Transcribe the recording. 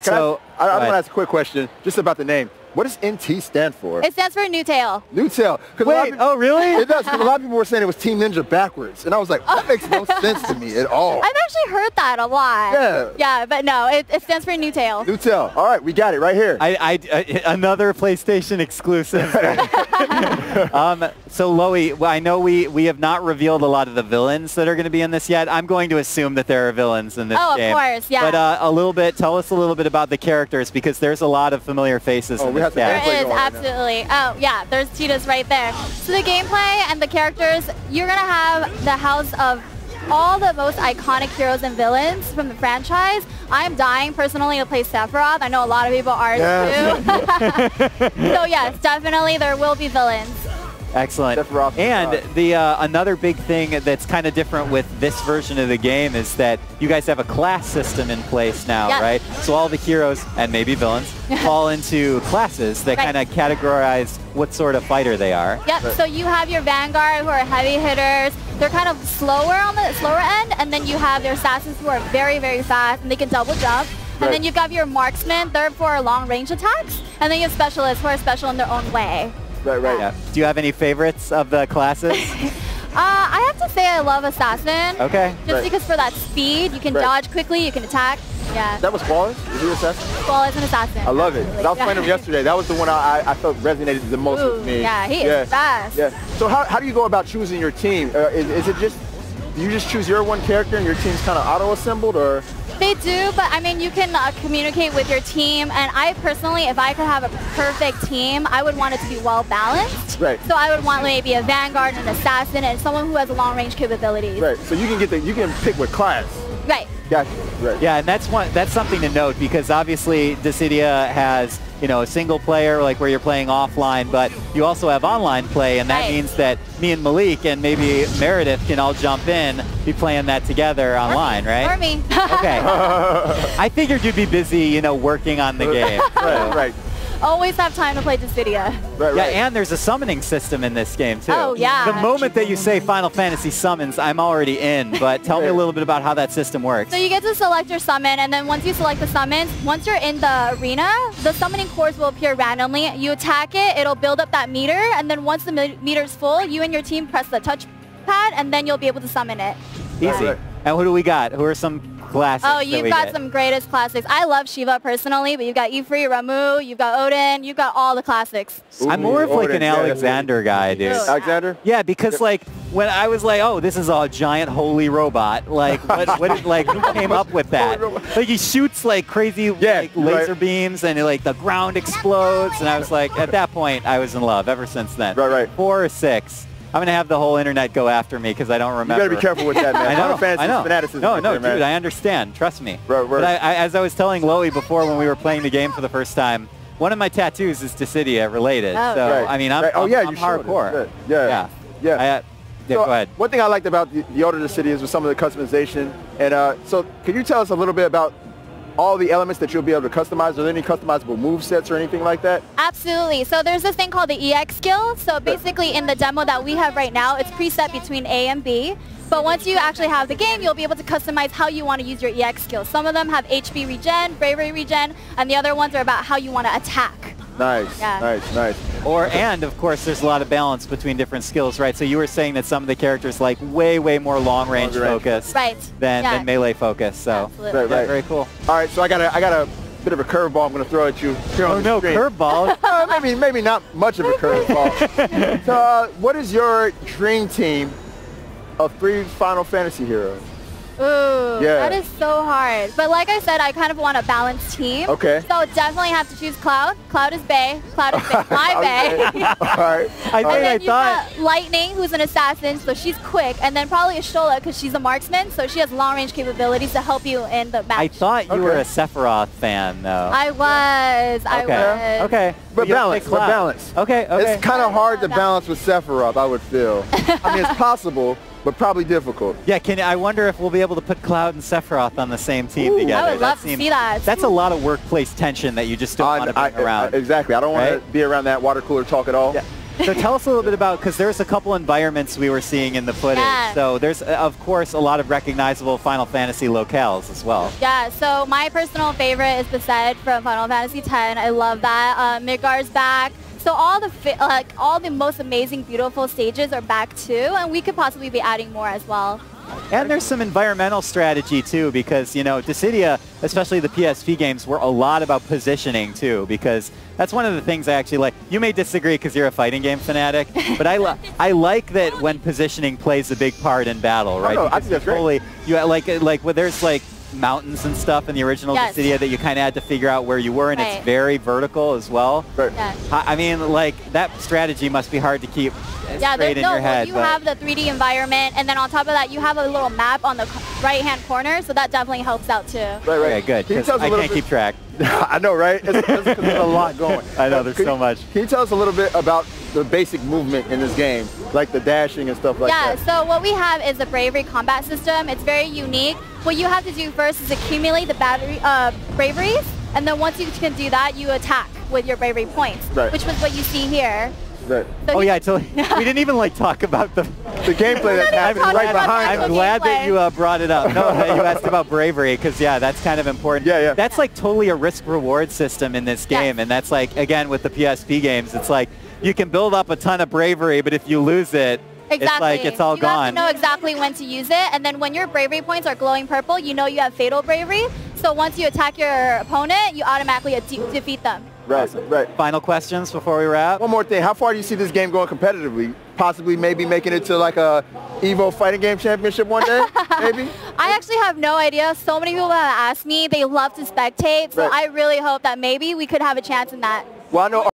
So I want to ask a quick question just about the name. What does NT stand for? It stands for New Tail. New Tail. Wait, oh really? It does, because a lot of people were saying it was Team Ninja backwards. And I was like, that makes no sense to me at all. I've actually heard that a lot. Yeah. Yeah, but no, it stands for New Tail. New Tail. All right, we got it right here. Another PlayStation exclusive. So Loey, I know we have not revealed a lot of the villains that are going to be in this yet. I'm going to assume that there are villains in this game. Oh, of course, yeah. But tell us a little bit about the characters, because there's a lot of familiar faces in this game. There is, absolutely. Oh, yeah, there's Tidus right there. So the gameplay and the characters, you're going to have the house of all the most iconic heroes and villains from the franchise. I'm dying personally to play Sephiroth. I know a lot of people are too. So yes, definitely there will be villains. Excellent. And the another big thing that's kind of different with this version of the game is that you guys have a class system in place now, right? So all the heroes, and maybe villains, fall into classes that kind of categorize what sort of fighter they are. Yep, so you have your Vanguard who are heavy hitters. They're kind of slower on the slower end, and then you have your assassins who are very, very fast, and they can double jump. And then you've got your marksmen, they're for long range attacks. And then you have specialists who are special in their own way. Right. Yeah. Do you have any favorites of the classes? I have to say I love Assassin. Okay. Just because for that speed, you can dodge quickly, you can attack. Yeah. That was Flawless? Is he Assassin? Flawless and Assassin. I love it. I was playing him yesterday. That was the one I felt resonated the most with me. Yeah, he is fast. Yeah. So how do you go about choosing your team? Is it just, you just choose your one character and your team's kind of auto-assembled, or? They do, but I mean, you can communicate with your team, and I personally, if I could have a perfect team, I would want it to be well balanced. Right. So I would want maybe a Vanguard, an Assassin, and someone who has a long range capabilities. Right. So you can pick what class. Right. Gotcha. Right. Yeah, and that's something to note, because obviously Dissidia has, you know, a single player, like where you're playing offline, but you also have online play, and that means that me and Malik and maybe Meredith can all jump in, be playing that together online, right? Or me. Okay. I figured you'd be busy, you know, working on the game. Right. Always have time to play Dissidia. Right. Yeah, and there's a summoning system in this game, too. Oh, yeah. The moment that you say Final Fantasy summons, I'm already in, but tell me a little bit about how that system works. So you get to select your summon, and then once you select the summons, once you're in the arena, the summoning cores will appear randomly. You attack it, it'll build up that meter, and then once the meter's full, you and your team press the touch pad, and then you'll be able to summon it. Easy. Right. And who do we got? Who are some classics? Oh, you've got some greatest classics. I love Shiva personally, but you've got Ifrit, Ramu, you've got Odin, you've got all the classics. I'm more of like an Alexander guy, dude. Alexander? Yeah, because like when I was like, oh, this is a giant holy robot. Like, who came up with that? Like he shoots like crazy like, laser beams, and like the ground explodes, and I was like, at that point, I was in love. Ever since then. Right. 4 or 6. I'm going to have the whole internet go after me because I don't remember. You better be careful with that, man. I know. Fanaticism No, there, dude, man. I understand. Trust me. Right. But as I was telling Loey before when we were playing the game for the first time, one of my tattoos is Dissidia related. Oh. So, I mean, I'm hardcore. Yeah. Go ahead. One thing I liked about the older Dissidia was some of the customization. And so can you tell us a little bit about all the elements that you'll be able to customize? Are there any customizable move sets or anything like that? Absolutely. So there's this thing called the EX skill. So basically in the demo that we have right now, it's preset between A and B. But once you actually have the game, you'll be able to customize how you want to use your EX skills. Some of them have HP regen, Bravery regen, and the other ones are about how you want to attack. Nice. And of course, there's a lot of balance between different skills, right? So you were saying that some of the characters like way more long range focused than melee focused. So very cool. All right, so I got a bit of a curveball I'm going to throw at you here on the screen. Curveball? maybe not much of a curveball. So what is your dream team of 3 Final Fantasy heroes? Ooh, that is so hard. But like I said, I kind of want a balanced team. Okay. So definitely have to choose Cloud. Cloud is Bay. My Bay. All right. And then you've got Lightning, who's an assassin, so she's quick. And then probably Ashola, because she's a marksman, so she has long-range capabilities to help you in the match. I thought you were a Sephiroth fan, though. I was. Okay. But balance. Okay. It's kind of hard to balance with Sephiroth, I would feel. I mean, it's possible, but probably difficult. Yeah, I wonder if we'll be able to put Cloud and Sephiroth on the same team together. I would love to see that. That's a lot of workplace tension that you just don't want to bring around. Exactly. I don't want to be around that water cooler talk at all. Yeah. So tell us a little bit about, because there's a couple environments we were seeing in the footage. Yeah. So there's, of course, a lot of recognizable Final Fantasy locales as well. Yeah, so my personal favorite is the set from Final Fantasy X. I love that. Midgar's back. So all the most amazing, beautiful stages are back too, and we could possibly be adding more as well. And there's some environmental strategy too, because, you know, Dissidia, especially the PSP games, were a lot about positioning too, because that's one of the things I actually like. You may disagree because you're a fighting game fanatic, but I like that when positioning plays a big part in battle, right? I think that's great. You like when there's like mountains and stuff in the original Dissidia that you kind of had to figure out where you were, and it's very vertical as well. Right. Yeah. I mean, like, that strategy must be hard to keep straight in your head. You have the 3D environment, and then on top of that, you have a little map on the right-hand corner, so that definitely helps out too. Right. Okay, good, because I can't keep track. I know, right? There's a lot going. I know, there's so much. Can you tell us a little bit about the basic movement in this game, like the dashing and stuff like that? Yeah, so what we have is the Bravery combat system. It's very unique. What you have to do first is accumulate the Braveries, and then once you can do that, you attack with your Bravery points, which was what you see here. Right. So oh yeah, we didn't even like talk about the gameplay that's happening right behind. I'm glad that you brought it up. No, that you asked about Bravery, because yeah, that's kind of important. Yeah. That's like totally a risk-reward system in this game, and that's like, again, with the PSP games, it's like you can build up a ton of Bravery, but if you lose it, it's like it's all gone. You have to know exactly when to use it, and then when your Bravery points are glowing purple, you know you have Fatal Bravery. So once you attack your opponent, you automatically defeat them. Right, right. Final questions before we wrap? One more thing. How far do you see this game going competitively? Possibly maybe making it to like a Evo Fighting Game Championship one day, maybe? I actually have no idea. So many people have asked me. They love to spectate, so I really hope that maybe we could have a chance in that. Well, I know